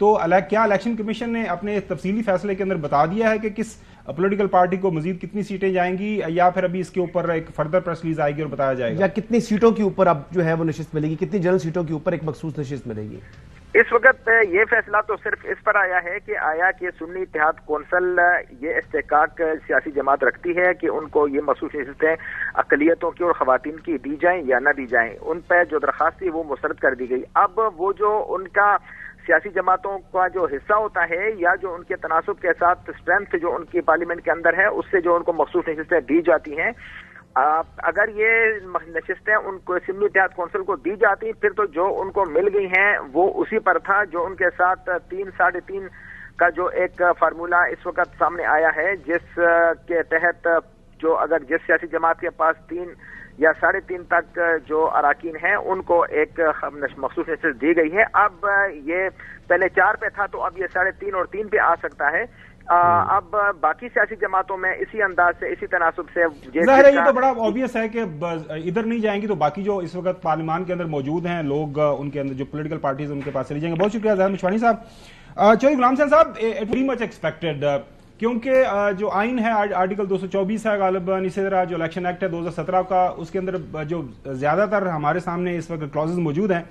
تو کیا election commission نے اپنے تفصیلی فیصلے کے اندر بتا دیا ہے کہ کس پولیٹیکل پارٹی کو مزید کتنی سیٹیں جائیں گی، یا پھر ابھی اس کے اوپر ایک فردر پریس ریلیز آئے گی اور بتایا جائے گا، یا کتنی سیٹوں کے اوپر اب جو ہے وہ نشست ملے گی، کتنی جنرل سیٹوں کے اوپر ایک مخصوص نشست ملے گی؟ اس وقت یہ فیصلہ تو صرف اس پر آیا ہے کہ آیا کہ سنی اتحاد کونسل یہ استحقاق سیاسی جماعت رکھتی ہے کہ ان کو یہ مخصوص نشستیں اقلیتوں کی اور خواتین کی دی جائیں یا نہ دی جائیں. ان پہ جو درخواست تھی وہ مسترد کر دی گئی. اب وہ جو ان کا سیاسی جماعتوں کا جو حصہ ہوتا ہے یا جو ان کے تناسب کے ساتھ اسٹرینتھ جو ان کی پارلیمنٹ کے اندر ہے، اس سے جو ان کو مخصوص نشستیں دی جاتی ہیں، اگر یہ نشستیں ان کو سنی اتحاد کونسل کو دی جاتی پھر تو جو ان کو مل گئی ہیں وہ اسی پر تھا. جو ان کے ساتھ 3.5 کا جو ایک فارمولا اس وقت سامنے آیا ہے، جس کے تحت جو اگر جس سیاسی جماعت کے پاس 3 یا 3.5 تک جو اراکین ہیں ان کو ایک مخصوص نشست دی گئی ہے. اب یہ پہلے 4 پہ تھا تو اب یہ 3.5 اور 3 پہ آ سکتا ہے. اب باقی سیاسی جماعتوں میں اسی انداز سے اسی تناسب سے ظاہر ہے، یہ تو بڑا obvious ہے کہ ادھر نہیں جائیں گی تو باقی جو اس وقت پارلیمان کے اندر موجود ہیں لوگ، ان کے اندر جو پولیٹیکل پارٹیز ان کے پاس چلی جائیں گے. بہت شکریہ ظاہر مشوانی صاحب. چودھری غلام حسین صاحب، ویری مچ ایکسپیکٹڈ، کیونکہ جو آئین ہے آرٹیکل 224 ہے غالباً، اسی طرح جو الیکشن ایکٹ ہے 2017 کا، اس کے اندر جو زیادہ تر ہمارے سامنے اس وقت کلوزز موجود ہیں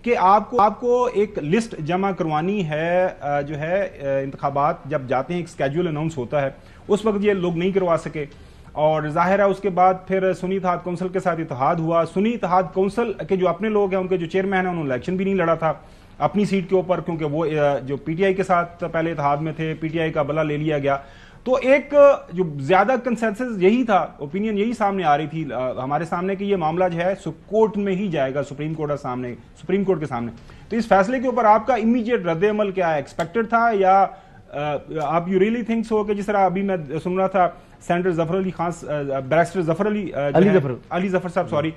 کہ آپ کو ایک لسٹ جمع کروانی ہے، جو ہے انتخابات جب جاتے ہیں ایک اسکیجول اناؤنس ہوتا ہے، اس وقت یہ لوگ نہیں کروا سکے، اور ظاہر ہے اس کے بعد پھر سنی اتحاد کونسل کے ساتھ اتحاد ہوا. سنی اتحاد کونسل کے جو اپنے لوگ ہیں، ان کے جو چیئرمین ہیں، انہوں نے الیکشن بھی نہیں لڑا تھا اپنی سیٹ کے اوپر، کیونکہ وہ جو پی ٹی آئی کے ساتھ پہلے اتحاد میں تھے، پی ٹی آئی کا بلا لے لیا گیا. تو ایک جو زیادہ کنسنسس یہی تھا، اوپینین یہی سامنے آ رہی تھی ہمارے سامنے کہ یہ معاملہ جو ہے کورٹ میں ہی جائے گا، سپریم کورٹ کے سامنے. تو اس فیصلے کے اوپر آپ کا امیڈیٹ رد عمل کیا ہے؟ ایکسپیکٹڈ تھا یا آپ یو ریئلی تھنک سو کہ جس طرح ابھی میں سن رہا تھا سینیٹر ظفر علی خان، بیرسٹر ظفر علی ظفر صاحب سوری،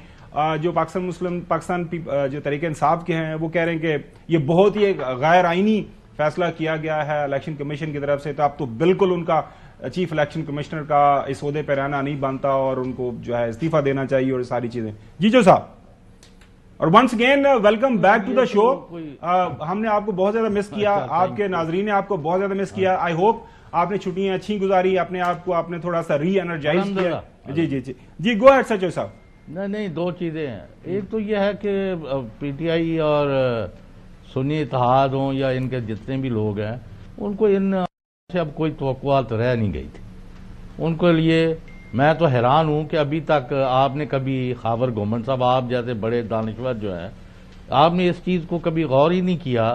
جو پاکستان جو تحریک انصاف کے ہیں، وہ کہہ رہے ہیں کہ یہ بہت ہی ایک غیر آئینی فیصلہ کیا گیا ہے الیکشن کمیشن کی طرف سے، تو اب تو بالکل ان کا چیف الیکشن کمشنر کا اس عہدے پہ رہنا نہیں بنتا اور ان کو جو ہے استعفیٰ دینا چاہیے اور ساری چیزیں. جی جو صاحب، اور once again welcome back to the show. ہم نے آپ کو بہت زیادہ مس کیا، آپ کے ناظرین نے آپ کو بہت زیادہ مس کیا. آئی ہوپ آپ نے چھٹیاں اچھی گزاری، اپنے آپ کو آپ نے تھوڑا سا ری انرجائز کیا. جی گو ہیڈ سچو صاحب. نہیں 2 چیزیں ہیں. ایک تو یہ ہے کہ پی ٹی آئی اور سنی اتحاد ہوں یا ان کے جتنے بھی لوگ ہیں، ان کو ان سے اب کوئی توقعات رہ نہیں گئی تھی. ان کے لیے میں تو حیران ہوں کہ ابھی تک آپ نے کبھی خاور گومن صاحب، آپ جیسے بڑے دانشور جو ہیں، آپ نے اس چیز کو کبھی غور ہی نہیں کیا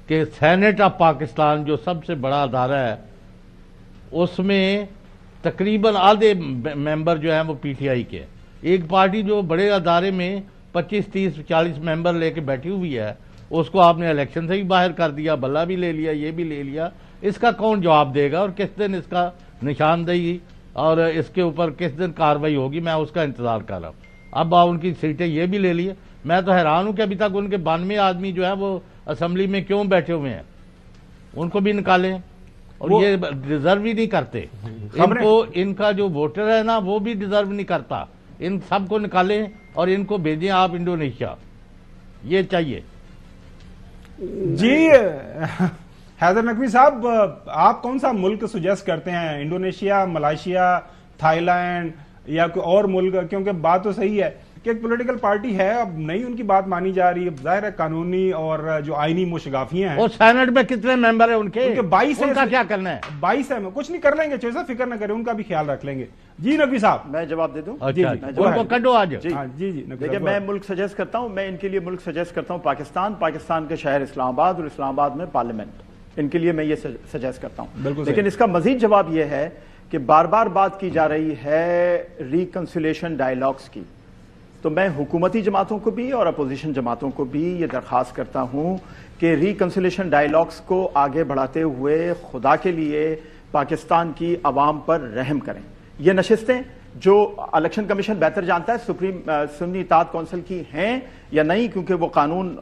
کہ سینٹ آف پاکستان جو سب سے بڑا ادارہ ہے، اس میں تقریباً آدھے ممبر جو ہیں وہ پی ٹی آئی کے. ایک پارٹی جو بڑے ادارے میں 25, 30, 40 ممبر لے کے بیٹھی ہوئی ہے، اس کو آپ نے الیکشن سے بھی باہر کر دیا، بلا بھی لے لیا، یہ بھی لے لیا. اس کا کون جواب دے گا اور کس دن اس کا نشاندہی اور اس کے اوپر کس دن کارروائی ہوگی؟ میں اس کا انتظار کر رہا ہوں. اب ان کی سیٹیں یہ بھی لے لیے. میں تو حیران ہوں کہ ابھی تک ان کے 92 آدمی جو ہے وہ اسمبلی میں کیوں بیٹھے ہوئے ہیں. ان کو بھی نکالیں، اور یہ ڈیزرو ہی نہیں کرتے. ان کا جو ووٹر ہے نا، وہ بھی ڈیزرو نہیں کرتا. ان سب کو نکالیں اور ان کو بھیجیں آپ انڈونیشیا. یہ چاہیے. جی حیدر نقوی صاحب، آپ کون سا ملک سجیسٹ کرتے ہیں؟ انڈونیشیا، ملائیشیا، تھائی لینڈ یا کوئی اور ملک؟ کیونکہ بات تو صحیح ہے کہ ایک پولیٹیکل پارٹی ہے، اب نہیں ان کی بات مانی جا رہی ہے. ظاہر ہے قانونی اور جو آئینی مشگافیاں ہیں. اور سینٹ میں کتنے ممبر ہیں ان کے 22 ان کا کیا کرنا ہے؟ 22 ہیں. کچھ نہیں کر لیں گے، چویسا فکر نہ کریں، ان کا بھی خیال رکھ لیں گے. جی نقوی صاحب، میں جواب دے دوں. ان کو کڈو آج. جی دیکھیں، میں ملک سجیسٹ کرتا ہوں، میں ان کے لیے ملک سجیسٹ کرتا ہوں پاکستان کے شہر اسلام آباد، اور اسلام آباد میں پارلیمنٹ. ان کے لیے میں یہ سجیسٹ کرتا ہوں. لیکن اس کا مزید جواب یہ ہے کہ بار بار بات کی جا رہی ہے ریکنسیلیشن ڈائیلاگز کی. تو میں حکومتی جماعتوں کو بھی اور اپوزیشن جماعتوں کو بھی یہ درخواست کرتا ہوں کہ ریکنسیلیشن ڈائیلاگز کو آگے بڑھاتے ہوئے خدا کے لیے پاکستان کی عوام پر رحم کریں. یہ نشستیں جو الیکشن کمیشن بہتر جانتا ہے سنی اتحاد کونسل کی ہیں یا نہیں، کیونکہ وہ قانون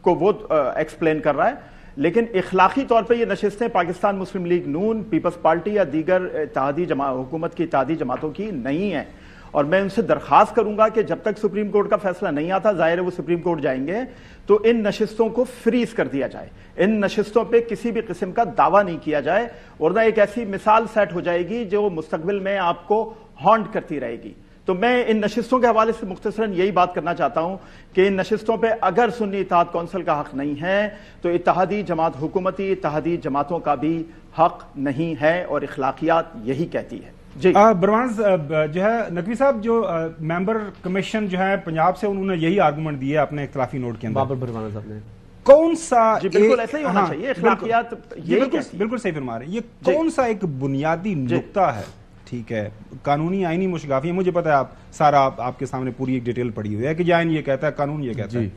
کو وہ ایکسپلین کر رہا ہے، لیکن اخلاقی طور پہ یہ نشستیں پاکستان مسلم لیگ نون، پیپلز پارٹی یا دیگر اتحادی حکومت کی اتحادی جماعتوں کی نہیں ہیں. اور میں ان سے درخواست کروں گا کہ جب تک سپریم کورٹ کا فیصلہ نہیں آتا، ظاہر ہے وہ سپریم کورٹ جائیں گے، تو ان نشستوں کو فریز کر دیا جائے، ان نشستوں پہ کسی بھی قسم کا دعویٰ نہیں کیا جائے، ورنہ ایک ایسی مثال سیٹ ہو جائے گی جو مستقبل میں آپ کو ہانٹ کرتی رہے گی۔ تو میں ان نشستوں کے حوالے سے مختصراً یہی بات کرنا چاہتا ہوں کہ ان نشستوں پہ اگر سنی اتحاد کونسل کا حق نہیں ہے تو اتحادی جماعت، حکومتی اتحادی جماعتوں کا بھی حق نہیں ہے، اور اخلاقیات یہی کہتی ہے۔ جی برواز جو ہے نقوی صاحب، جو ممبر کمیشن جو ہے پنجاب سے، انہوں نے یہی آرگومنٹ دیے اپنے اختلافی نوٹ کے اندر، بابر بھروانہ صاحب نے کون سا جی بالکل ایسا ہی ہونا چاہیے، اخلاقیات بالکل صحیح فرما رہے ہیں، یہ کون سا ایک بنیادی نقطہ ہے، ٹھیک ہے، قانونی آئینی مشگافی ہے، مجھے پتا ہے آپ سارا آپ کے سامنے پوری ایک ڈیٹیل پڑی ہوئی ہے کہ آئین یہ کہتا ہے، قانون یہ کہتا ہے،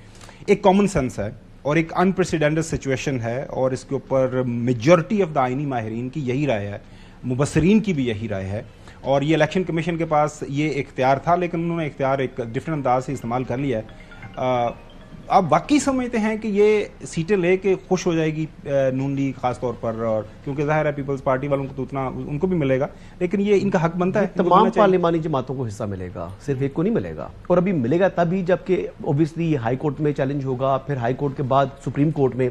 ایک کامن سینس ہے اور ایک انپریسیڈنٹڈ سچویشن ہے، اور اس کے اوپر میجورٹی آف دا آئینی ماہرین کی یہی رائے ہے، مبصرین کی بھی یہی رائے ہے، اور یہ الیکشن کمیشن کے پاس یہ اختیار تھا، لیکن انہوں نے اختیار ایک ڈفرنٹ انداز سے استعمال کر لیا ہے۔ آپ واقعی سمجھتے ہیں کہ یہ سیٹیں لے کے خوش ہو جائے گی نون لیگ خاص طور پر، اور کیونکہ ظاہر ہے پیپلز پارٹی والوں کو تو اتنا ان کو بھی ملے گا، لیکن یہ ان کا حق بنتا ہے، تمام پارلیمانی جماعتوں کو حصہ ملے گا، صرف ایک کو نہیں ملے گا، اور ابھی ملے گا تبھی جبکہ اوبیسلی ہائی کورٹ میں چیلنج ہوگا، پھر ہائی کورٹ کے بعد سپریم کورٹ میں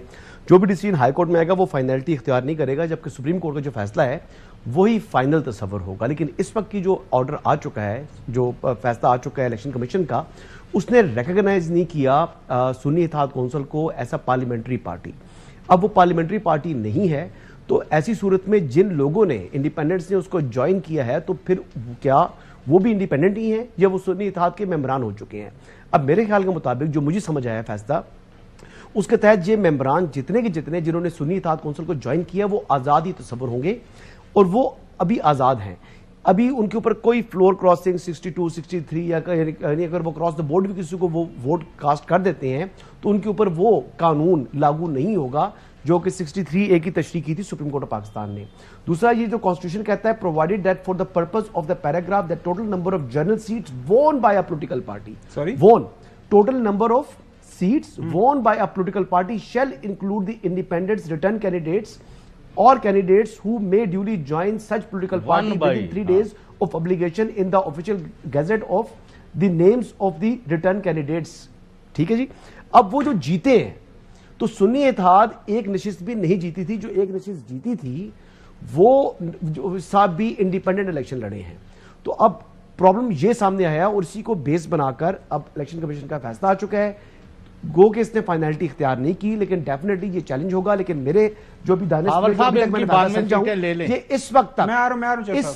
جو بھی ڈیسیژن ہائی کورٹ میں آئے گا وہ فائنلٹی اختیار نہیں کرے گا، جبکہ سپریم کورٹ کا جو فیصلہ ہے وہی فائنل تصور ہوگا۔ لیکن اس وقت کی جو آرڈر آ چکا ہے، جو فیصلہ آ چکا ہے الیکشن کمیشن کا، اس نے ریکگنائز نہیں کیا سنی اتحاد کونسل کو ایسا پارلیمنٹری پارٹی۔ اب وہ پارلیمنٹری پارٹی نہیں ہے، تو ایسی صورت میں جن لوگوں نے انڈیپینڈنٹس نے اس کو جوائن کیا ہے، تو پھر کیا وہ بھی انڈیپینڈنٹ ہی ہیں یا وہ سنی اتحاد کے ممبران ہو چکے ہیں؟ اب میرے خیال کے مطابق جو مجھے سمجھ آیا فیصلہ، اس کے تحت یہ ممبران جتنے کے جتنے جنہوں نے سنی اتحاد کونسل کو جوائن کیا وہ آزاد ہی تصور ہوں گے، اور وہ ابھی آزاد ہیں، ابھی ان کے اوپر کوئی فلور کراسنگ 62 63 یا یعنی اگر وہ کراس دا بورڈ بھی کسی کو وہ ووٹ کاسٹ کر دیتے ہیں تو ان کے اوپر وہ قانون لاگو نہیں ہوگا جو کہ 63A کی تشریح کی تھی سپریم کورٹ آف پاکستان نے۔ دوسرا یہ جو کانسٹیٹیوشن کہتا ہے provided that for the purpose of the paragraph the total number of general seats won by a political party total number of seats won by a political party shall include the independents return candidates or candidates who may duly join such political party within 3 days of publication in the official gazette of the names of the return candidates۔ ٹھیک ہے جی، اب وہ جو جیتے ہیں تو سنی اتحاد ایک نشست بھی نہیں جیتی تھی، جو ایک نشست جیتی تھی وہ صاحب بھی انڈیپینڈنٹ الیکشن لڑے ہیں، تو اب پرابلم یہ سامنے آیا اور اسی کو بیس بنا کر اب الیکشن کمیشن کا فیصلہ آ چکا ہے، گو کہ اس نے فائنلٹی اختیار نہیں کی، لیکن ڈیفینیٹلی یہ چیلنج ہوگا۔ لیکن میرے جو بھی اس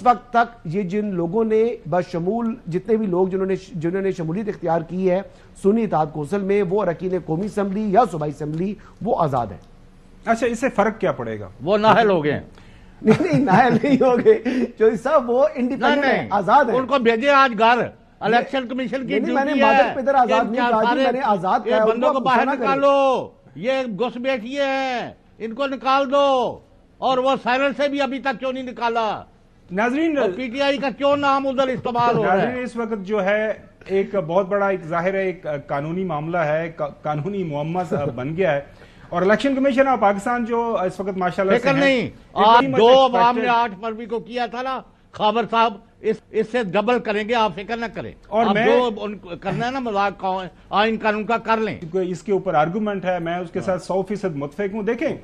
وقت تک یہ جن لوگوں نے بشمول جتنے بھی لوگ جنہوں نے شمولیت اختیار کی ہے سنی اتحاد کونسل میں، وہ اراکین قومی اسمبلی یا صوبائی اسمبلی، وہ آزاد ہیں۔ اچھا، اس سے فرق کیا پڑے گا؟ وہ نااہل ہو گئے، نہیں نااہل نہیں ہو گئے، جو صاحب وہ انڈیپینڈنٹ ہیں، آزاد ہیں، ان کو بھیجے آج گھر۔ الیکشن کمیشن کی میں نے مادر پدر آزاد نہیں کہا، میں نے آزاد کہا، بندوں کو باہر نکالو، یہ گھس بیٹھیے ہیں، ان کو نکال دو، اور وہ سائرل سے بھی ابھی تک کیوں نہیں نکالا؟ ناظرین، پی ٹی آئی کا کیوں نام ادھر استعمال ہو رہا ہے؟ اس وقت جو ہے ایک بہت بڑا ایک ظاہر ہے ایک قانونی معاملہ ہے، قانونی معمہ بن گیا ہے، اور الیکشن کمیشن آف پاکستان جو اس وقت ماشاءاللہ فکر نہیں، آج 2 عوام نے 8 فروری کو کیا تھا نا، خابر صاحب اس سے ڈبل کریں گے، آپ فکر نہ کریں، اور جو کرنا ہے نا مذاق آئین قانون کا کر لیں۔ اس کے اوپر آرگومنٹ ہے، میں اس کے ساتھ 100% متفق ہوں۔ دیکھیں،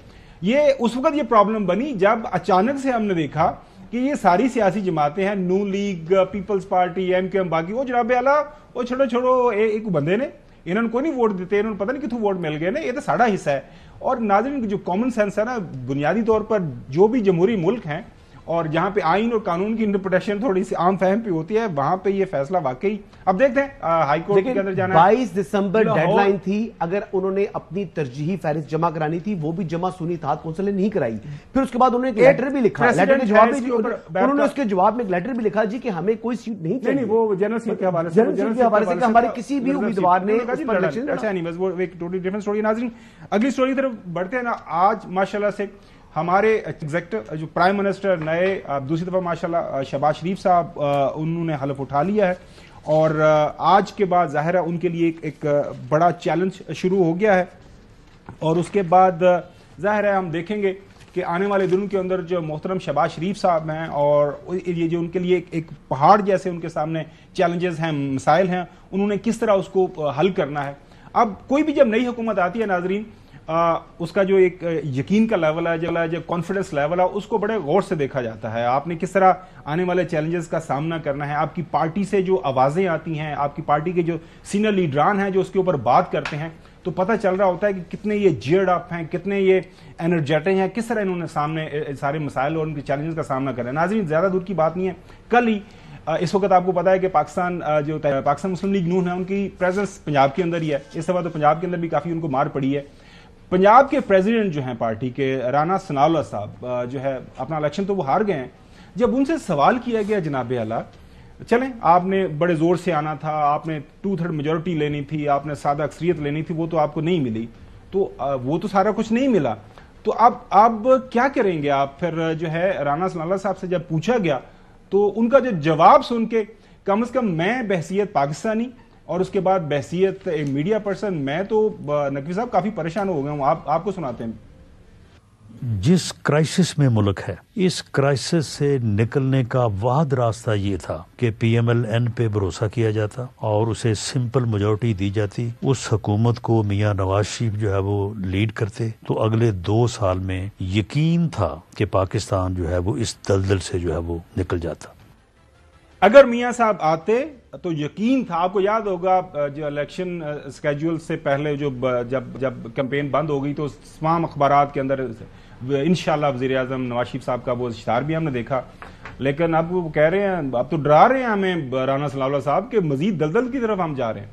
یہ اس وقت یہ پرابلم بنی جب اچانک سے ہم نے دیکھا کہ یہ ساری سیاسی جماعتیں ہیں، نون لیگ، پیپلز پارٹی، ایم باقی، وہ جناب اعلیٰ وہ چھوڑو ایک بندے نے انہوں نے کوئی نہیں ووٹ دیتے، انہوں نے پتہ نہیں کتوں ووٹ مل گئے نا، یہ تو ساڑھا حصہ ہے۔ اور ناظرین جو کامن سینس ہے نا، بنیادی طور پر جو بھی جمہوری ملک ہیں اور جہاں پہ آئین اور قانون کی انٹرپریٹیشن تھوڑی سی عام فہم پہ ہوتی ہے، وہاں پہ یہ فیصلہ واقعی اب دیکھتے ہیں ہائی کورٹ کے اندر جانا ہے۔ 22 دسمبر ڈیڈ لائن تھی، اگر انہوں نے اپنی ترجیحی فہرست جمع کرانی تھی وہ بھی جمع سنی اتحاد کونسل نے نہیں کرائی۔ پھر اس کے بعد انہوں نے ایک لیٹر بھی لکھا، لیٹر کے جواب میں انہوں نے اس کے جواب میں ایک لیٹر بھی لکھا جی کہ ہمیں کوئی سیٹ نہیں چاہیے، وہ جنرل سیٹ کے حوالے سے کہ ہمارے کسی بھی امیدوار نے اس پر الیکشن۔ اچھا نہیں، بس وہ ایک ٹوٹلی ڈیفرنٹ سٹوری۔ ناظرین، اگلی سٹوری کی طرف بڑھتے ہیں نا۔ آج ماشاءاللہ سے ہمارے ایگزیکٹو جو پرائم منسٹر نئے دوسری دفعہ ماشاءاللہ شہباز شریف صاحب انہوں نے حلف اٹھا لیا ہے، اور آج کے بعد ظاہر ہے ان کے لیے ایک بڑا چیلنج شروع ہو گیا ہے، اور اس کے بعد ظاہر ہے ہم دیکھیں گے کہ آنے والے دنوں کے اندر جو محترم شہباز شریف صاحب ہیں اور یہ جو ان کے لیے ایک پہاڑ جیسے ان کے سامنے چیلنجز ہیں، مسائل ہیں، انہوں نے کس طرح اس کو حل کرنا ہے. اب کوئی بھی جب نئی حکومت آتی ہے ناظرین، اس کا جو ایک یقین کا لیول ہے، جو کانفیڈنس لیول ہے، اس کو بڑے غور سے دیکھا جاتا ہے. آپ نے کس طرح آنے والے چیلنجز کا سامنا کرنا ہے، آپ کی پارٹی سے جو آوازیں آتی ہیں، آپ کی پارٹی کے جو سینئر لیڈران ہیں جو اس کے اوپر بات کرتے ہیں، تو پتہ چل رہا ہوتا ہے کہ کتنے یہ جیئرڈ اپ ہیں، کتنے یہ انرجیٹک ہیں، کس طرح انہوں نے سامنے سارے مسائل اور ان کے چیلنجز کا سامنا کرنا ہے. ناظرین زیادہ دور کی بات نہیں ہے، کل ہی اس وقت آپ کو پتا ہے کہ پاکستان مسلم لیگ نون ہے، ان کی پریزنس پنجاب کے اندر ہی ہے. اس دفعہ تو پنجاب کے اندر بھی کافی ان کو مار پڑی ہے. پنجاب کے پریزیڈنٹ جو ہیں پارٹی کے رانا ثناءاللہ صاحب جو ہے اپنا الیکشن تو وہ ہار گئے ہیں. جب ان سے سوال کیا گیا جناب اعلیٰ، چلیں آپ نے بڑے زور سے آنا تھا، آپ نے 2/3 میجورٹی لینی تھی، آپ نے سادہ اکثریت لینی تھی، وہ تو آپ کو نہیں ملی، تو وہ تو سارا کچھ نہیں ملا، تو اب کیا کریں گے آپ؟ پھر جو ہے رانا ثناءاللہ صاحب سے جب پوچھا گیا تو ان کا جو جواب سن کے کم از کم میں بحیثیت پاکستانی اور اس کے بعد بحیثیت میڈیا پرسن میں تو نقوی صاحب کافی پریشان ہو گیا ہوں. آپ کو سناتے ہیں. جس کرائسس میں ملک ہے، اس کرائسس سے نکلنے کا واحد راستہ یہ تھا کہ پی ایم ایل این پہ بھروسہ کیا جاتا اور اسے سمپل میجورٹی دی جاتی، اس حکومت کو میاں نواز شریف جو ہے وہ لیڈ کرتے، تو اگلے 2 سال میں یقین تھا کہ پاکستان جو ہے وہ اس دلدل سے جو ہے وہ نکل جاتا. اگر میاں صاحب آتے تو یقین تھا. آپ کو یاد ہوگا جو الیکشن اسکیجول سے پہلے جب کیمپین بند ہو گئی تو تمام اخبارات کے اندر انشاءاللہ وزیر اعظم نواز شریف صاحب کا وہ اشتہار بھی ہم نے دیکھا، لیکن اب وہ کہہ رہے ہیں، اب تو ڈرا رہے ہیں ہمیں رانا ثناءاللہ صاحب کہ مزید دلدل کی طرف ہم جا رہے ہیں.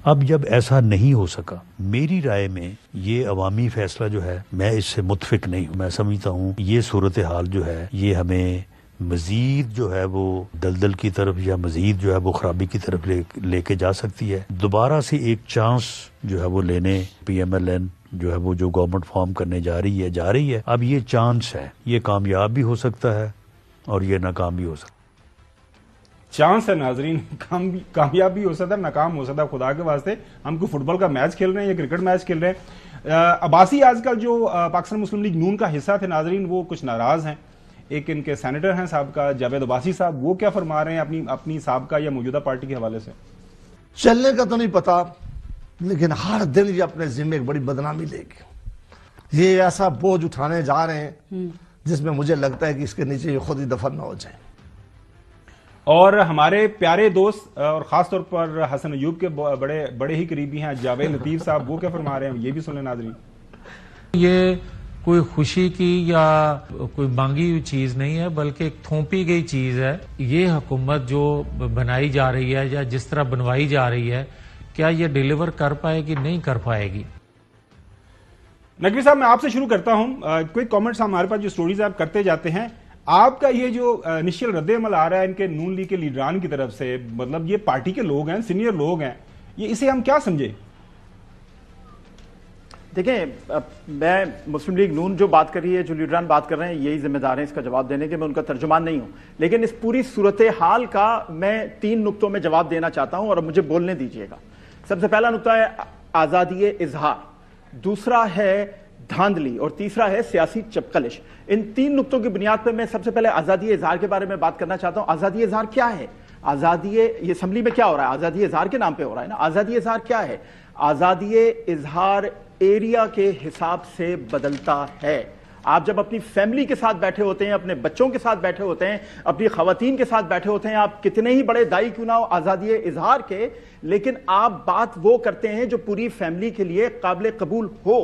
اب جب ایسا نہیں ہو سکا، میری رائے میں یہ عوامی فیصلہ جو ہے میں اس سے متفق نہیں ہوں. میں سمجھتا ہوں یہ صورتحال جو ہے یہ ہمیں مزید جو ہے وہ دلدل کی طرف یا مزید جو ہے وہ خرابی کی طرف لے کے جا سکتی ہے. دوبارہ سے ایک چانس جو ہے وہ لینے پی ایم ایل این جو ہے وہ جو گورنمنٹ فارم کرنے جا رہی ہے. اب یہ چانس ہے، یہ کامیاب بھی ہو سکتا ہے اور یہ ناکام بھی ہو سکتا ہے. چانس ہے ناظرین، کامیاب بھی ہو سکتا ہے، ناکام ہو سکتا ہے. خدا کے واسطے ہم کو فٹ بال کا میچ کھیل رہے ہیں یا کرکٹ میچ کھیل رہے ہیں. عباسی آج کل جو پاکستان مسلم لیگ نون کا حصہ تھے ناظرین، وہ کچھ ناراض ہیں. ایک ان کے سینیٹر ہیں سابقہ جاوید عباسی صاحب، وہ کیا فرما رہے ہیں اپنی سابقہ یا موجودہ پارٹی کے حوالے سے؟ چلنے کا تو نہیں پتا، لیکن ہر دن یہ اپنے ذمہ ایک بڑی بدنامی لے کے یہ ایسا بوجھ اٹھانے جا رہے ہیں جس میں مجھے لگتا ہے کہ اس کے نیچے یہ خود ہی دفن نہ ہو جائیں. اور ہمارے پیارے دوست اور خاص طور پر حسن ایوب کے بڑے ہی قریبی ہیں جاوید لطیف صاحب، وہ کیا فرما رہے ہیں یہ بھی سن لیں ناظرین. یہ کوئی خوشی کی یا کوئی مانگی ہوئی چیز نہیں ہے، بلکہ ایک تھوپی گئی چیز ہے. یہ حکومت جو بنائی جا رہی ہے یا جس طرح بنوائی جا رہی ہے، کیا یہ ڈیلیور کر پائے گی؟ نہیں کر پائے گی. نقوی صاحب میں آپ سے شروع کرتا ہوں. کوئی کامنٹس ہمارے پاس جو سٹوریز آپ کرتے جاتے ہیں، آپ کا یہ جو انیشیل رد عمل آ رہا ہے ان کے نون لیگ کے لیڈران کی طرف سے، مطلب یہ پارٹی کے لوگ ہیں، سینئر لوگ ہیں، یہ اسے ہم کیا سمجھے؟ دیکھیں، میں مسلم لیگ نون جو بات کر رہی ہے، جو لیڈران بات کر رہے ہیں، یہی ذمہ دار ہیں اس کا جواب دینے کے. میں ان کا ترجمان نہیں ہوں، لیکن اس پوری صورتحال کا میں 3 نقطوں میں جواب دینا چاہتا ہوں اور مجھے بولنے دیجیے گا. سب سے پہلا نقطہ ہے آزادی اظہار، دوسرا ہے دھاندلی اور تیسرا ہے سیاسی چپقلش. ان 3 نقطوں کی بنیاد پر میں سب سے پہلے آزادی اظہار کے بارے میں بات کرنا چاہتا ہوں. آزادی اظہار کیا ہے؟ آزادی یہ اسمبلی میں کیا ہو رہا ہے؟ آزادی اظہار کے نام پہ ہو رہا ہے نا. آزادی اظہار کیا ہے؟ آزادی اظہار ایریا کے حساب سے بدلتا ہے. آپ جب اپنی فیملی کے ساتھ بیٹھے ہوتے ہیں، اپنے بچوں کے ساتھ بیٹھے ہوتے ہیں، اپنی خواتین کے ساتھ بیٹھے ہوتے ہیں، آپ کتنے ہی بڑے دائی کیوں نہ ہو آزادی اظہار کے، لیکن آپ بات وہ کرتے ہیں جو پوری فیملی کے لیے قابل قبول ہو.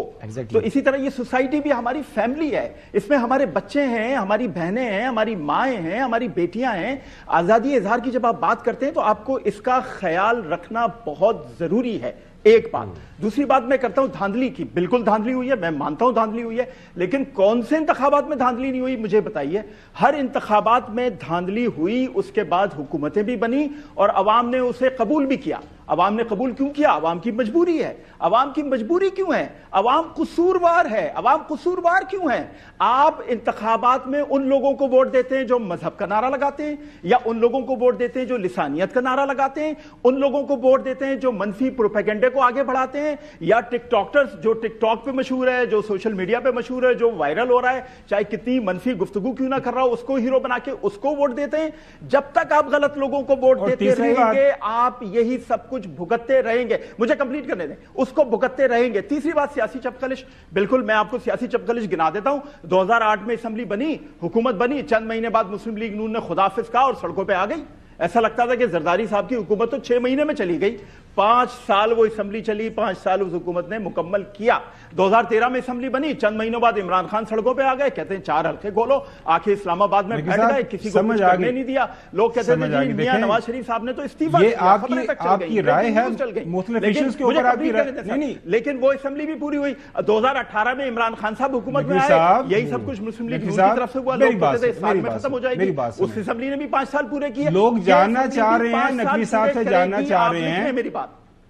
تو اسی طرح یہ سوسائٹی بھی ہماری فیملی ہے، اس میں ہمارے بچے ہیں، ہماری بہنیں ہیں، ہماری مائیں ہیں، ہماری بیٹیاں ہیں. آزادی اظہار کی جب آپ بات کرتے ہیں تو آپ کو اس کا خیال رکھنا بہت ضروری ہے. ایک بات. دوسری بات میں کرتا ہوں دھاندلی کی. بالکل دھاندلی ہوئی ہے، میں مانتا ہوں دھاندلی ہوئی ہے، لیکن کون سے انتخابات میں دھاندلی نہیں ہوئی مجھے بتائیے. ہر انتخابات میں دھاندلی ہوئی، اس کے بعد حکومتیں بھی بنی اور عوام نے اسے قبول بھی کیا. عوام نے قبول کیوں کیا؟ عوام کی مجبوری ہے. عوام کی مجبوری کیوں ہے؟ عوام قصوروار ہے. عوام قصوروار کیوں ہے؟ آپ انتخابات میں ان لوگوں کو ووٹ دیتے ہیں جو مذہب کا نعرہ لگاتے ہیں، یا ان لوگوں کو ووٹ دیتے ہیں جو لسانیت کا نعرہ لگاتے ہیں، ان لوگوں کو ووٹ دیتے ہیں جو منفی پروپیگنڈے کو آگے بڑھاتے ہیں یا ٹک ٹاکٹرز جو ٹک ٹاک پہ مشہور ہے, جو سوشل میڈیا پہ مشہور ہے, جو وائرل ہو رہا ہے, چاہے کتنی منفی گفتگو کیوں نہ کر رہا ہو, اس کو ہیرو بنا کے اس کو ووٹ دیتے ہیں. جب تک آپ غلط لوگوں کو ووٹ دیتے رہیں گے آپ یہی سب کچھ بھگتتے رہیں گے. مجھے کمپلیٹ کرنے دیں, اس کو بھگتتے رہیں گے. تیسری بات سیاسی چپکلش. بالکل میں آپ کو سیاسی چپکلش گنا دیتا ہوں. 2008 میں اسمبلی بنی, حکومت بنی, چند مہینے بعد مسلم لیگ نون نے خداحافظ کہا اور سڑکوں پہ آ گئی. ایسا لگتا تھا کہ زرداری صاحب کی حکومت تو 6 مہینے میں چلی گئی. 5 سال وہ اسمبلی چلی, 5 سال اس حکومت نے مکمل کیا. 2013 میں اسمبلی بنی, چند مہینوں بعد عمران خان سڑکوں پہ آ گئے, کہتے ہیں 4 حلقے کھولو, آخر اسلام آباد میں بیٹھ گئے, کسی کو کچھ کرنے نہیں دیا. لوگ کہتے تھے جی میاں نواز شریف صاحب نے تو استعفیٰ دیا, خبریں تک چل گئی, لیکن وہ اسمبلی بھی پوری ہوئی. 2018 میں عمران خان صاحب حکومت میں آئے, یہی سب کچھ مسلم لیگ کی طرف سے ہوا. لوگ کہتے تھے اس سال میں ختم ہو جائے گی, اس اسمبلی نے بھی 5 سال پورے کیے. لوگ جاننا چاہ رہے ہیں, نقوی صاحب سے جاننا چاہ رہے ہیں, میری بات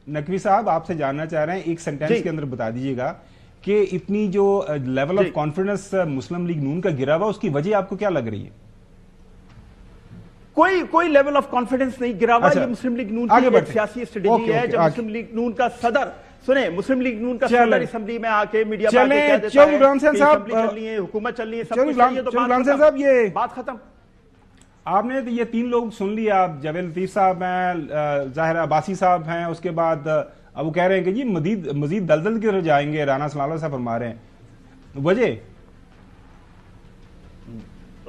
نقوی صاحب آپ سے جاننا چاہ رہے ہیں, ایک سینٹینس کے اندر بتا دیجئے گا کہ اتنی جو level of confidence Muslim League نون کا گرا ہوا, اس کی وجہ آپ کو کیا لگ رہی ہے؟ کوئی لیول آف کانفیڈنس نہیں گرا ہوا. یہ مسلم لیگ نون کی ایک سیاسی اسٹریٹجی ہے. جب مسلم لیگ نون کا صدر سنیں, مسلم لیگ نون کا صدر اسمبلی میں آ کے میڈیا پر کہہ دیتا ہے کہ اسمبلی چل رہی ہے, حکومت چل رہی ہے, سب کچھ چاہیے, تو بات ختم. آپ نے یہ 3 لوگ سن لیا, آپ جاوید لطیف صاحب ہیں, ظاہر عباسی صاحب ہیں, اس کے بعد اب وہ کہہ رہے ہیں کہ جی مزید دلدل کی طرف جائیں گے, رانا ثناء اللہ صاحب فرما رہے ہیں. وجہ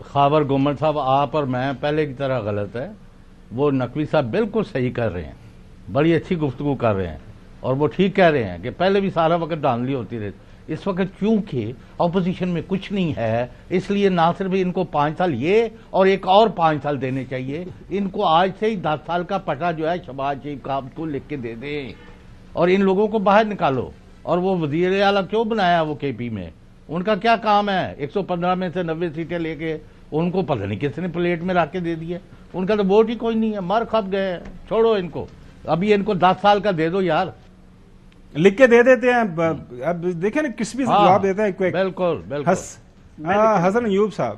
خاور گومر صاحب آپ اور میں پہلے کی طرح غلط ہے. وہ نقوی صاحب بالکل صحیح کر رہے ہیں, بڑی اچھی گفتگو کر رہے ہیں, اور وہ ٹھیک کہہ رہے ہیں کہ پہلے بھی سارا وقت دھاندلی ہوتی رہتی. اس وقت چونکہ اپوزیشن میں کچھ نہیں ہے, اس لیے نہ صرف ان کو 5 سال یہ اور ایک اور 5 سال دینے چاہیے. ان کو آج سے ہی 10 سال کا پٹا جو ہے شہباز شریف کا کو لکھ کے دے دیں اور ان لوگوں کو باہر نکالو. اور وہ وزیر اعلیٰ کیوں بنایا وہ کے پی میں؟ ان کا کیا کام ہے؟ 115 میں سے 90 سیٹیں لے کے ان کو پتہ نہیں کس نے پلیٹ میں رکھ کے دے دیا. ان کا تو ووٹ ہی کوئی نہیں ہے, مر کھپ گئے. چھوڑو ان کو, ابھی ان کو 10 سال کا دے دو یار, لکھ کے دے دیتے ہیں. اب دیکھیں نا کس بھی جواب دیتا ہے. بالکل حسن ایوب صاحب,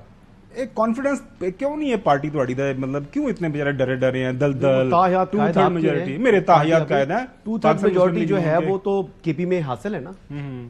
ایک کانفیڈنس کیوں نہیں ہے پارٹی تھوڑی دا, مطلب کیوں اتنے بیچارے ڈرے ہیں, دلدل 2/3 میجورٹی, میرے تاحیات قائد ہیں, 2/3 میجورٹی جو ہے وہ تو کے پی میں حاصل ہے نا.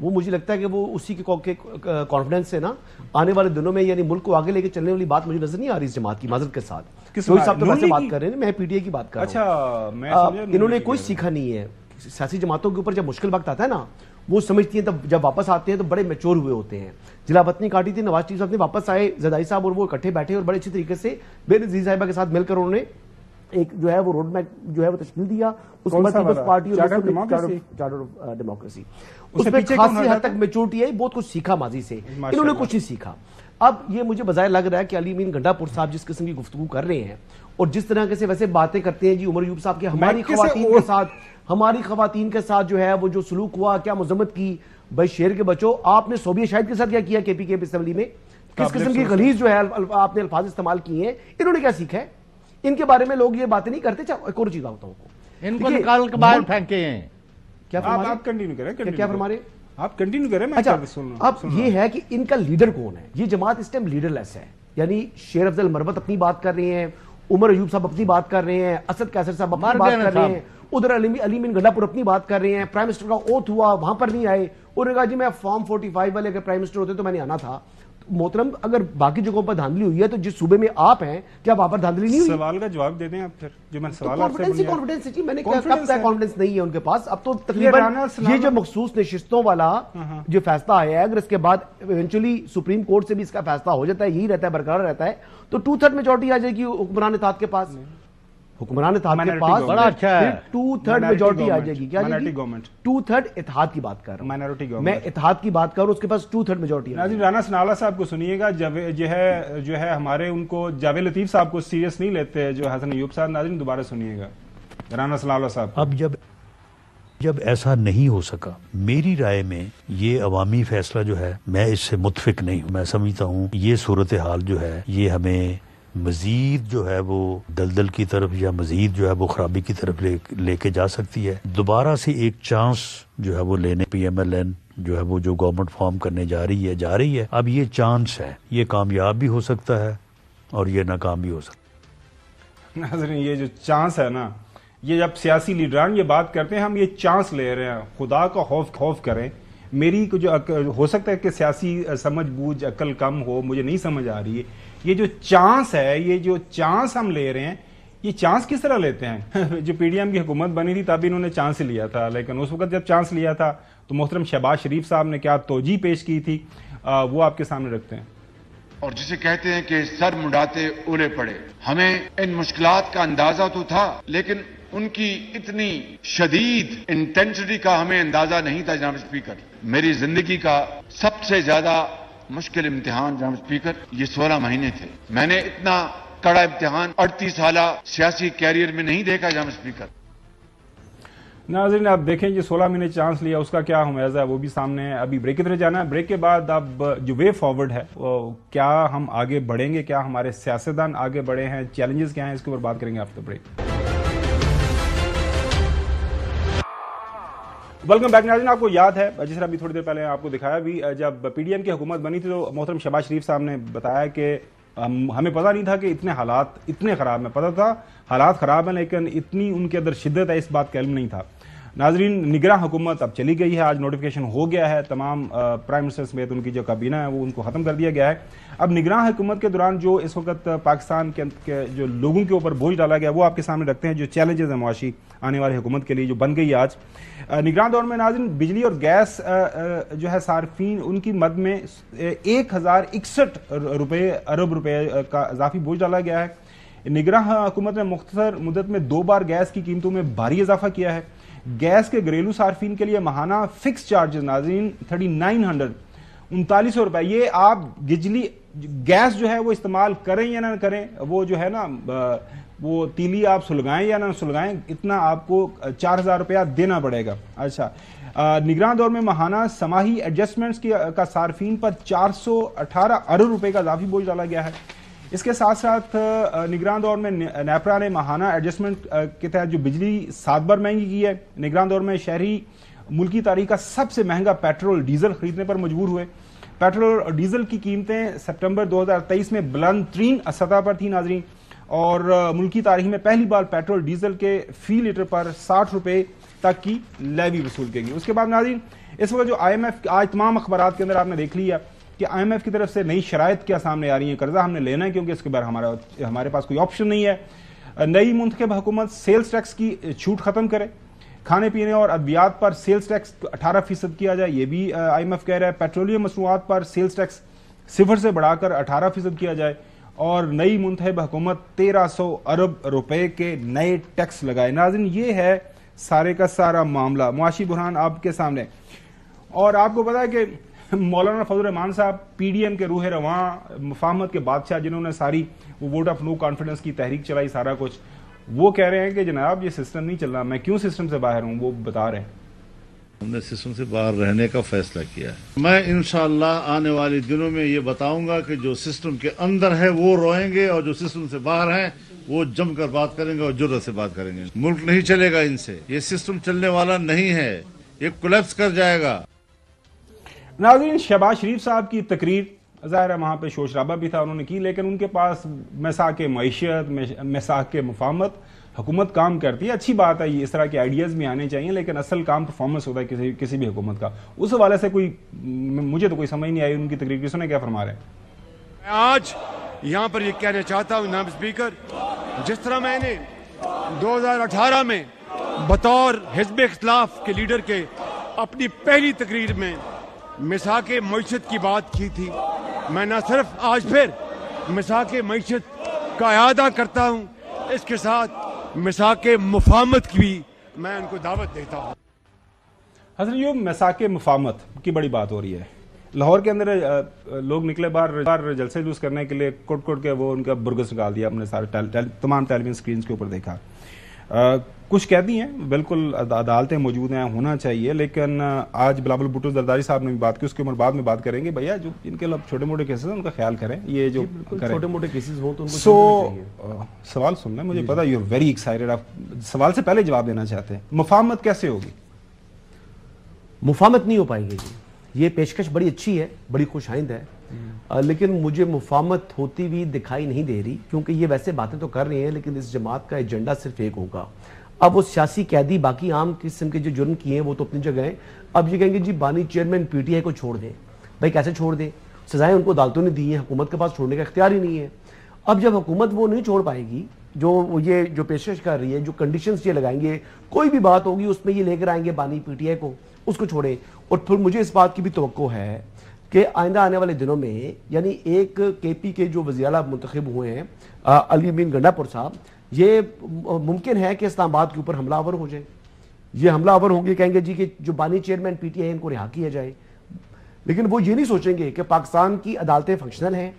وہ مجھے لگتا ہے کہ وہ اسی کے کانفیڈنس سے نا آنے والے دنوں میں یعنی ملک کو آگے لے کے چلنے والی بات مجھے نظر نہیں آ رہی اس جماعت کی, معذرت کے ساتھ. صاحب تو ویسے بات کر رہے ہیں, میں پی ٹی آئی کی بات کر رہا ہوں. انہوں نے کوئی سیکھا نہیں ہے. سیاسی جماعتوں کے اوپر جب مشکل وقت آتا ہے نا, وہ سمجھتی ہیں, تب جب واپس آتے ہیں تو بڑے میچور ہوئے ہوتے ہیں. جلا وطنی کاٹی تھی, نواز شریف صاحب نے واپس آئے, زرداری صاحب اور وہ اکٹھے بیٹھے اور بڑے اچھی طریقے سے بے نظیر صاحبہ کے ساتھ مل کر انہوں نے ایک جو ہے وہ روڈ میپ جو ہے وہ تشکیل دیا. اس کے بعد پیپلز پارٹی اور چارٹر آف ڈیموکریسی, اس میں خاصی حد تک میچورٹی ہے. بہت کچھ سیکھا ماضی سے, انہوں نے کچھ نہیں سیکھا. اب یہ مجھے بظاہر لگ رہا ہے کہ علی امین گنڈا پور صاحب جس قسم کی گفتگو کر رہے ہیں اور جس طرح سے ویسے باتیں کرتے ہیں جی عمر ایوب صاحب کے ہماری خواتین کے ساتھ جو ہے وہ جو سلوک ہوا, کیا مذمت کی. بھائی شیر کے بچوں, آپ نے صوبیہ شاہد کے ساتھ کیا کیا کے پی کے اسمبلی میں, کس قسم کی غلیظ جو ہے آپ نے الفاظ استعمال کیے ہیں. انہوں نے کیا سیکھا ہے؟ ان کے بارے میں لوگ یہ باتیں نہیں کرتے. ایک اور چیز بتاؤں ان کو نکال کے باہر پھینکے ہیں. کیا آپ کنٹینیو کریں, کیا فرما رہے آپ کنٹینیو کریں. اچھا, اب یہ ہے کہ ان کا لیڈر کون ہے. یہ جماعت اس ٹائم لیڈر لیس ہے. یعنی شیر افضل مربت اپنی بات کر رہے ہیں, عمر ایوب صاحب اپنی بات کر رہے ہیں, اسد کیسر صاحب اپنی بات کر رہے ہیں, ادھر علی امین گنڈا پور اپنی بات کر رہے ہیں. پرائم منسٹر کا اوتھ ہوا, وہاں پر نہیں آئے. انہوں نے کہا جی میں فارم 45 والے اگر پرائم منسٹر ہوتے تو میں نے آنا تھا. محترم, اگر باقی جگہوں پر دھاندلی ہوئی ہے تو جس صوبے میں آپ ہیں کیا وہاں پر دھاندلی نہیں ہوئی؟ سوال کا جواب دے دیں آپ پھر. جو میں سوال کانفیڈنس جی میں نے کب تک کانفیڈنس نہیں ہے ان کے پاس. اب تو تقریباً یہ جو مخصوص نشستوں والا جو فیصلہ آیا ہے, اگر اس کے بعد ایونچولی سپریم کورٹ سے بھی اس کا فیصلہ ہو جاتا ہے, یہی رہتا ہے, برقرار رہتا ہے, تو 2/3 میجورٹی آ جائے گی حکمران اتحاد کے پاس. حکمران اتحاد کے پاس بڑا اچھا ہے, 2/3 میجورٹی آ جائے گی. کیا 2/3 اتحاد کی بات کر رہا ہوں میں, اتحاد کی بات کر رہا ہوں, اس کے پاس 2/3 میجورٹی. رانا ثناء اللہ صاحب کو سنیے گا, جو ہے ہمارے ان کو جاوید لطیف صاحب کو سیریس نہیں لیتے, جو حسن ایوب صاحب. ناظرین دوبارہ سنیے گا رانا ثناء اللہ صاحب. اب جب ایسا نہیں ہو سکا, میری رائے میں یہ عوامی فیصلہ جو ہے میں اس سے متفق نہیں ہوں. میں سمجھتا ہوں یہ صورتحال جو ہے یہ ہمیں مزید جو ہے وہ دلدل کی طرف یا مزید جو ہے وہ خرابی کی طرف لے کے جا سکتی ہے. دوبارہ سے ایک چانس جو ہے وہ لینے پی ایم ایل این جو ہے وہ جو گورنمنٹ فارم کرنے جا رہی ہے. اب یہ چانس ہے, یہ کامیاب بھی ہو سکتا ہے اور یہ ناکام بھی ہو سکتا ہے. ناظرین, یہ جو چانس ہے نا, یہ جب سیاسی لیڈران یہ بات کرتے ہیں ہم یہ چانس لے رہے ہیں، خدا کا خوف کریں، میری جو ہو سکتا ہے کہ سیاسی سمجھ بوجھ عقل کم ہو، مجھے نہیں سمجھ آ رہی ہے، یہ جو چانس ہے، یہ جو چانس ہم لے رہے ہیں، یہ چانس کس طرح لیتے ہیں؟ جو پی ڈی ایم کی حکومت بنی تھی تب انہوں نے چانس ہی لیا تھا، لیکن اس وقت جب چانس لیا تھا تو محترم شہباز شریف صاحب نے کیا توجیہ پیش کی تھی، وہ آپ کے سامنے رکھتے ہیں۔ اور جسے کہتے ہیں کہ سر مڈاتے اولے پڑے، ہمیں ان مشکلات کا اندازہ تو تھا لیکن ان کی اتنی شدید انٹینسٹی کا ہمیں اندازہ نہیں تھا۔ جناب اسپیکر، میری زندگی کا سب سے زیادہ مشکل امتحان جناب اسپیکر یہ 16 مہینے تھے۔ میں نے اتنا کڑا امتحان 38 سالہ سیاسی کیریئر میں نہیں دیکھا جناب اسپیکر۔ ناظرین آپ دیکھیں جو 16 مہینے چانس لیا اس کا کیا خمیازہ ہے وہ بھی سامنے ہے۔ ابھی بریک کی طرف جانا ہے، بریک کے بعد اب جو وے فارورڈ ہے کیا ہم آگے بڑھیں گے، کیا ہمارے سیاستدان آگے بڑھے ہیں، چیلنجز کیا ہیں، اس کے اوپر بات کریں گے آفٹر بریک۔ ویلکم بیک ناظرین، آپ کو یاد ہے جس طرح ابھی تھوڑی دیر پہلے آپ کو دکھایا بھی، جب پی ڈی ایم کی حکومت بنی تھی تو محترم شہباز شریف صاحب نے بتایا کہ ہمیں پتہ نہیں تھا کہ اتنے حالات اتنے خراب ہیں، پتہ تھا حالات خراب ہیں لیکن اتنی ان کے اندر شدت ہے اس بات کا علم نہیں تھا۔ ناظرین نگراں حکومت اب چلی گئی ہے، آج نوٹیفیکیشن ہو گیا ہے، تمام پرائم منسٹر سمیت ان کی جو کابینہ ہے وہ ان کو ختم کر دیا گیا ہے۔ اب نگراں حکومت کے دوران جو اس وقت پاکستان کے جو لوگوں کے اوپر بوجھ ڈالا گیا وہ آپ کے سامنے رکھتے ہیں، جو چیلنجز ہیں معاشی آنے والی حکومت کے لیے جو بن گئی آج۔ نگراں دور میں ناظرین بجلی اور گیس جو ہے صارفین ان کی مد میں 1061 ارب روپے کا اضافی بوجھ ڈالا گیا ہے۔ نگراں حکومت نے مختصر مدت میں 2 بار گیس کی قیمتوں میں بھاری اضافہ کیا ہے۔ گیس کے گھریلو صارفین کے لیے ماہانہ فکس چارجز ناظرین 3900 روپے، یہ آپ گیس جو ہے وہ استعمال کریں یا نہ کریں، وہ جو ہے نا وہ تیلی آپ سلگائیں یا نہ سلگائیں، اتنا آپ کو 4000 روپیہ دینا پڑے گا۔ اچھا، نگراں دور میں ماہانہ سماحی ایڈجسٹمنٹس کا صارفین پر 418 ارب روپے کا اضافی بوجھ ڈالا گیا ہے۔ اس کے ساتھ ساتھ نگراں دور میں نیپرا نے ماہانہ ایڈجسٹمنٹ کے تحت جو بجلی 7 بار مہنگی کی ہے۔ نگراں دور میں شہری ملکی تاریخ کا سب سے مہنگا پیٹرول ڈیزل خریدنے پر مجبور ہوئے۔ پیٹرول اور ڈیزل کی قیمتیں سپٹمبر 2023 میں بلند ترین سطح پر تھیں ناظرین، اور ملکی تاریخ میں پہلی بار پیٹرول ڈیزل کے فی لیٹر پر 60 روپے تک کی لیوی وصول کی گئی۔ اس کے بعد ناظرین اس وقت جو IMF آج تمام اخبارات کے اندر آپ نے دیکھ لیا کہ IMF کی طرف سے نئی شرائط کیا سامنے آ رہی ہیں، قرضہ ہم نے لینا ہے کیونکہ اس کے بعد ہمارے پاس کوئی آپشن نہیں ہے۔ نئی منتخب حکومت سیلز ٹیکس کی چھوٹ ختم کرے، کھانے پینے اور ادویات پر سیلز ٹیکس 18% کیا جائے، یہ بھی IMF کہہ رہا ہے۔ پیٹرولیم مصنوعات پر سیلز ٹیکس 0 سے بڑھا کر 18% کیا جائے، اور نئی منتخب حکومت 1300 ارب روپے کے نئے ٹیکس لگائے۔ ناظرین یہ ہے سارے کا سارا معاملہ، معاشی بحران آپ کے سامنے، اور آپ کو پتا ہے کہ مولانا فضل الرحمان صاحب پی ڈی ایم کے روح رواں، مفاہمت کے بادشاہ، جنہوں نے ساری وہ ووٹ آف نو کانفیڈنس کی تحریک چلائی، سارا کچھ، وہ کہہ رہے ہیں کہ جناب یہ سسٹم نہیں چل رہا، میں کیوں سسٹم سے باہر ہوں، وہ بتا رہے ہیں۔ ہم نے سسٹم سے باہر رہنے کا فیصلہ کیا ہے۔ میں انشاءاللہ آنے والے دنوں میں یہ بتاؤں گا کہ جو سسٹم کے اندر ہے وہ روئیں گے، اور جو سسٹم سے باہر ہیں وہ جم کر بات کریں گے اور جرأت سے بات کریں گے۔ ملک نہیں چلے گا ان سے، یہ سسٹم چلنے والا نہیں ہے، یہ کولیپس کر جائے گا۔ ناظرین شہباز شریف صاحب کی تقریر ظاہر ہے وہاں پہ شور شرابہ بھی تھا انہوں نے کی، لیکن ان کے پاس میثاق معیشت، میثاق مفاہمت، حکومت کام کرتی ہے، اچھی بات ہے، یہ اس طرح کے آئیڈیاز بھی آنے چاہیے، لیکن اصل کام پرفارمنس ہوتا ہے کسی بھی حکومت کا۔ اس حوالے سے مجھے تو کوئی سمجھ نہیں آئی ان کی تقریر کی، سنیں کیا فرما رہے ہیں۔ میں آج یہاں پر یہ کہنا چاہتا ہوں جناب اسپیکر، جس طرح میں نے 2018 میں بطور حزب اختلاف کے لیڈر کے اپنی پہلی تقریر میں میثاق معیشت کی بات کی تھی، میں نہ صرف آج پھر میثاق معیشت کا اعادہ کرتا ہوں، اس کے ساتھ میثاق مفاہمت کی بھی میں ان کو دعوت دیتا ہوں۔ حضرت یہ میثاق مفاہمت کی بڑی بات ہو رہی ہے، لاہور کے اندر لوگ نکلے باہر جلسے جلوس کرنے کے لیے، کوٹ کے وہ ان کا برگس نکال دیا، اپنے سارے تمام ٹیلی ویژن سکرینز کے اوپر دیکھا۔ کچھ کہتی ہیں بالکل عدالتیں موجود ہیں، ہونا چاہیے، لیکن آج بلاول بھٹو زرداری صاحب نے بھی بات کی، اس کے اوپر بعد میں بات کریں گے۔ بھیا جو ان کے چھوٹے موٹے کیسز ہیں ان کا خیال کریں، یہ جو چھوٹے موٹے کیسز ہوں تو ان کو سوال سننا ہے، مجھے پتا یو آر ویری ایکسائٹڈ، آپ سوال سے پہلے جواب دینا چاہتے ہیں۔ مفاہمت کیسے ہوگی؟ مفاہمت نہیں ہو پائے گی جی، یہ پیشکش بڑی اچھی ہے، بڑی خوش آئند ہے، لیکن مجھے مفاہمت ہوتی ہوئی دکھائی نہیں دے رہی، کیونکہ یہ ویسے باتیں تو کر رہی ہیں لیکن اس جماعت کا ایجنڈا صرف ایک ہوگا۔ اب وہ سیاسی قیدی باقی عام قسم کے جو جرم کیے ہیں وہ تو اپنی جگہ ہیں. اب یہ کہیں گے جی بانی چیئرمین پی ٹی آئی کو چھوڑ دیں. بھائی کیسے چھوڑ دیں؟ سزائیں ان کو عدالتوں نے دی ہیں, حکومت کے پاس چھوڑنے کا اختیار ہی نہیں ہے. اب جب حکومت وہ نہیں چھوڑ پائے گی, یہ جو پیشکش کر رہی ہے, جو کنڈیشنز یہ لگائیں گے, کوئی بھی بات ہوگی اس میں یہ لے کر آئیں گے بانی پی ٹی آئی کو, اس کو چھوڑیں. اور پھر مجھے اس بات کی بھی توقع ہے کہ آئندہ آنے والے دنوں میں یعنی ایک کے پی کے جو وزیر اعلیٰ منتخب ہوئے ہیں علی امین گنڈا پور صاحب, یہ ممکن ہے کہ اسلام آباد کے اوپر حملہ آور ہو جائے. یہ حملہ آور ہوں گے, کہیں گے جی کہ جو بانی چیئرمین پی ٹی آئی ان کو رہا کیا جائے. لیکن وہ یہ نہیں سوچیں گے کہ پاکستان کی عدالتیں فنکشنل ہیں,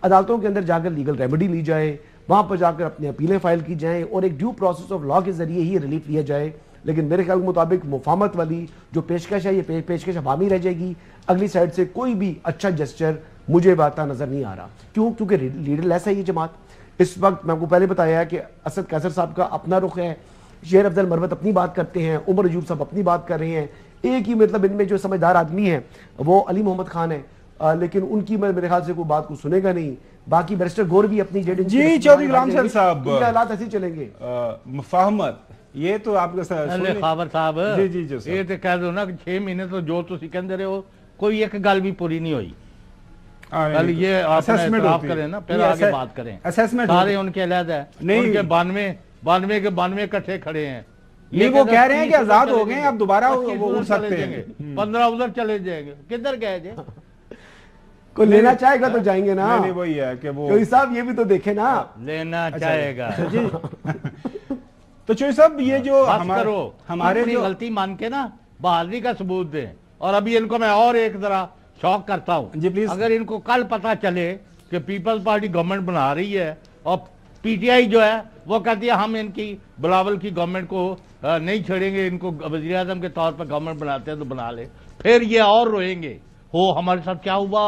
عدالتوں کے اندر جا کر لیگل ریمیڈی لی جائے, وہاں پر جا کر اپنی اپیلیں فائل کی جائیں اور ایک ڈیو پروسیس آف لا کے ذریعے ہی ریلیف لیا جائے. لیکن میرے خیال کے مطابق مفاہمت والی جو پیشکش ہے یہ پیشکش عوامی رہ جائے گی. اگلی سائڈ سے کوئی بھی اچھا جسچر مجھے باتا نظر نہیں آ رہا. کیوں؟ کیونکہ لیڈر لیس ہے یہ جماعت. اس وقت میں آپ کو پہلے بتایا ہے کہ اسد قیصر صاحب کا اپنا رخ ہے, شیر افضل مروت اپنی بات کرتے ہیں, عمر ایوب صاحب اپنی بات کر رہے ہیں. ایک ہی مطلب ان میں جو سمجھدار آدمی ہے وہ علی محمد خان ہے, لیکن ان کی میرے خیال سے کوئی بات کو سنے گا نہیں. باقی بیرسٹر گور بھی اپنی جی چودھری غلام حسین صاحب حالات ایسے چلیں گے. مفاہمت یہ تو آپ کا خابر صاحب جی یہ تو کہہ دو نا کہ 6 مہینے تو جو تسی کہندے رہے ہو کوئی ایک گل بھی پوری نہیں ہوئی. پہلے یہ آپ اعتراف کریں نا, پھر آگے بات کریں. سارے ان کے علیحدہ ہیں, ان کے 92 کے 92 اکٹھے کھڑے ہیں. یہ وہ کہہ رہے ہیں کہ آزاد ہو گئے ہیں, اب دوبارہ وہ اڑ سکتے ہیں. 15 ادھر چلے جائیں گے. کدھر گئے جے؟ کوئی لینا چاہے گا تو جائیں گے نا. نہیں وہی ہے کہ وہ چوہدری صاحب یہ بھی تو دیکھیں نا, لینا چاہے گا. تو چوہدری صاحب یہ جو ہمارے غلطی مان کے نا بہادری کا ثبوت دیں. اور ابھی ان کو میں اور ایک ذرا شوق کرتا ہوں جی پلیز. اگر ان کو کل پتا چلے کہ پیپلز پارٹی گورنمنٹ بنا رہی ہے اور پی ٹی آئی جو ہے وہ کہتی ہے ہم ان کی بلاول کی گورنمنٹ کو نہیں چھیڑیں گے, ان کو وزیر اعظم کے طور پر گورنمنٹ بناتے ہیں تو بنا لے, پھر یہ اور روئیں گے ہو ہمارے ساتھ کیا ہوا,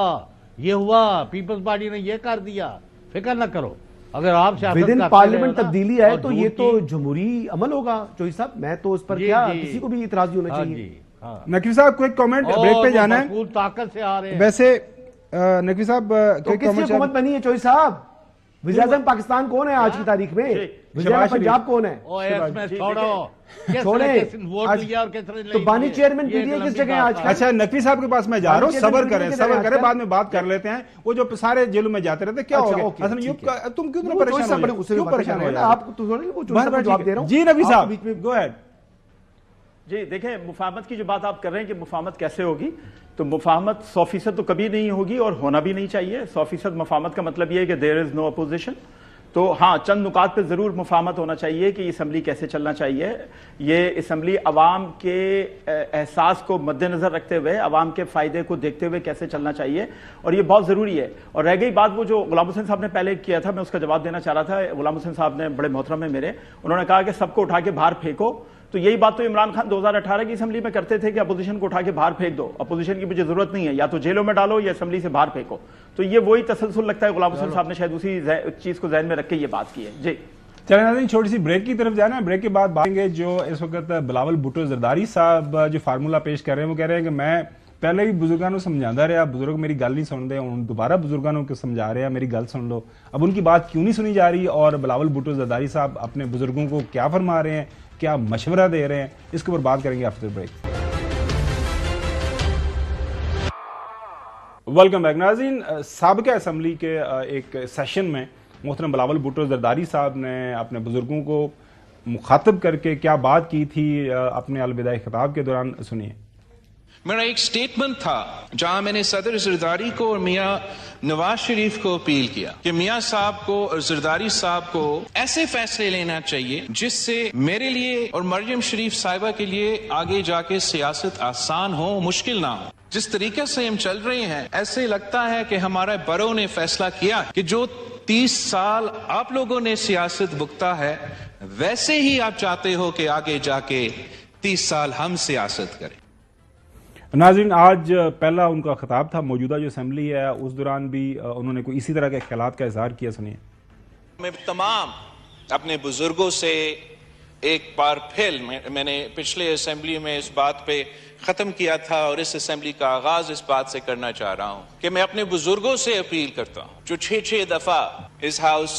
یہ ہوا, پیپلز پارٹی نے یہ کر دیا. فکر نہ کرو, اگر آپ ودن پارلیمنٹ تبدیلی ہے تو یہ تو جمہوری عمل ہوگا. چوہدری صاحب میں تو اس پر کیا کسی کو بھی اعتراض نہیں ہونا چاہیے. نقوی صاحب کوئی کامنٹ بریک پہ جانا ہے. طاقت سے آ رہے ہیں ویسے نقوی صاحب تو کس کی حکومت بنی ہے چوہدری صاحب؟ وزیر اعظم پاکستان کون ہے آج کی تاریخ میں؟ وزیر اعظم پنجاب کون ہے؟ تو بانی چیئرمین پی ٹی آئی کس جگہ ہے آج؟ اچھا نقوی صاحب کے پاس میں جا رہا ہوں, صبر کریں بعد میں بات کر لیتے ہیں. وہ جو سارے جیلوں میں جاتے رہتے کیا ہو گیا, تم کیوں پریشان ہو؟ آپ جواب دے رہا ہوں. جی نقوی صاحب گو ایہڈ. جی دیکھیں, مفاہمت کی جو بات آپ کر رہے ہیں کہ مفاہمت کیسے ہوگی, تو مفاہمت 100% تو کبھی نہیں ہوگی اور ہونا بھی نہیں چاہیے. 100% مفاہمت کا مطلب یہ ہے کہ دیر از نو اپوزیشن. تو ہاں چند نکات پہ ضرور مفاہمت ہونا چاہیے کہ یہ اسمبلی کیسے چلنا چاہیے. یہ اسمبلی عوام کے احساس کو مد نظر رکھتے ہوئے, عوام کے فائدے کو دیکھتے ہوئے کیسے چلنا چاہیے, اور یہ بہت ضروری ہے. اور رہ گئی بات وہ جو غلام حسین صاحب نے پہلے کیا تھا, میں اس کا جواب دینا چاہ رہا تھا. غلام حسین صاحب نے بڑے محترم ہیں میرے, انہوں نے کہا کہ سب کو اٹھا کے باہر پھینکو. تو یہی بات تو عمران خان 2018 کی اسمبلی میں کرتے تھے کہ اپوزیشن کو اٹھا کے باہر پھینک دو, اپوزیشن کی مجھے ضرورت نہیں ہے, یا تو جیلوں میں ڈالو یا اسمبلی سے باہر پھینکو. تو یہ وہی تسلسل لگتا ہے غلام حسین صاحب نے شاید اسی چیز کو ذہن میں رکھ کے یہ بات کی ہے. جی چلیں ناظرین چھوٹی سی بریک کی طرف جانا ہے. بریک کے بعد بات کریں گے جو اس وقت بلاول بھٹو زرداری صاحب جو فارمولہ پیش کر رہے ہیں. وہ کہہ رہے ہیں کہ میں پہلے بھی بزرگانوں سمجھاتا رہا, بزرگ میری گل نہیں سن رہے, دوبارہ بزرگانوں کو سمجھا رہے ہیں میری گل سن لو. اب ان کی بات کیوں نہیں سنی جا رہی, اور بلاول بھٹو زرداری صاحب اپنے بزرگوں کو کیا فرما رہے ہیں, کیا مشورہ دے رہے ہیں, اس کے اوپر بات کریں گے آفٹر بریک. ویلکم بیک ناظرین. سابقہ اسمبلی کے ایک سیشن میں محترم بلاول بھٹو زرداری صاحب نے اپنے بزرگوں کو مخاطب کر کے کیا بات کی تھی اپنے الوداعی خطاب کے دوران, سنیے. میرا ایک سٹیٹمنٹ تھا جہاں میں نے صدر زرداری کو اور میاں نواز شریف کو اپیل کیا کہ میاں صاحب کو اور زرداری صاحب کو ایسے فیصلے لینا چاہیے جس سے میرے لیے اور مریم شریف صاحبہ کے لیے آگے جا کے سیاست آسان ہو, مشکل نہ ہو. جس طریقے سے ہم چل رہے ہیں ایسے لگتا ہے کہ ہمارے بڑوں نے فیصلہ کیا کہ جو 30 سال آپ لوگوں نے سیاست بھگتا ہے ویسے ہی آپ چاہتے ہو کہ آگے جا کے 30 سال ہم سیاست کریں. ناظرین آج پہلا ان کا خطاب تھا موجودہ جو اسمبلی ہے, اس دوران بھی انہوں نے کوئی اسی طرح کے خیالات کا اظہار کیا. سنیے. میں تمام اپنے بزرگوں سے ایک بار پھر میں نے پچھلے اسمبلی میں اس بات پہ ختم کیا تھا اور اس اسمبلی کا آغاز اس بات سے کرنا چاہ رہا ہوں کہ میں اپنے بزرگوں سے اپیل کرتا ہوں جو 6 دفعہ اس ہاؤس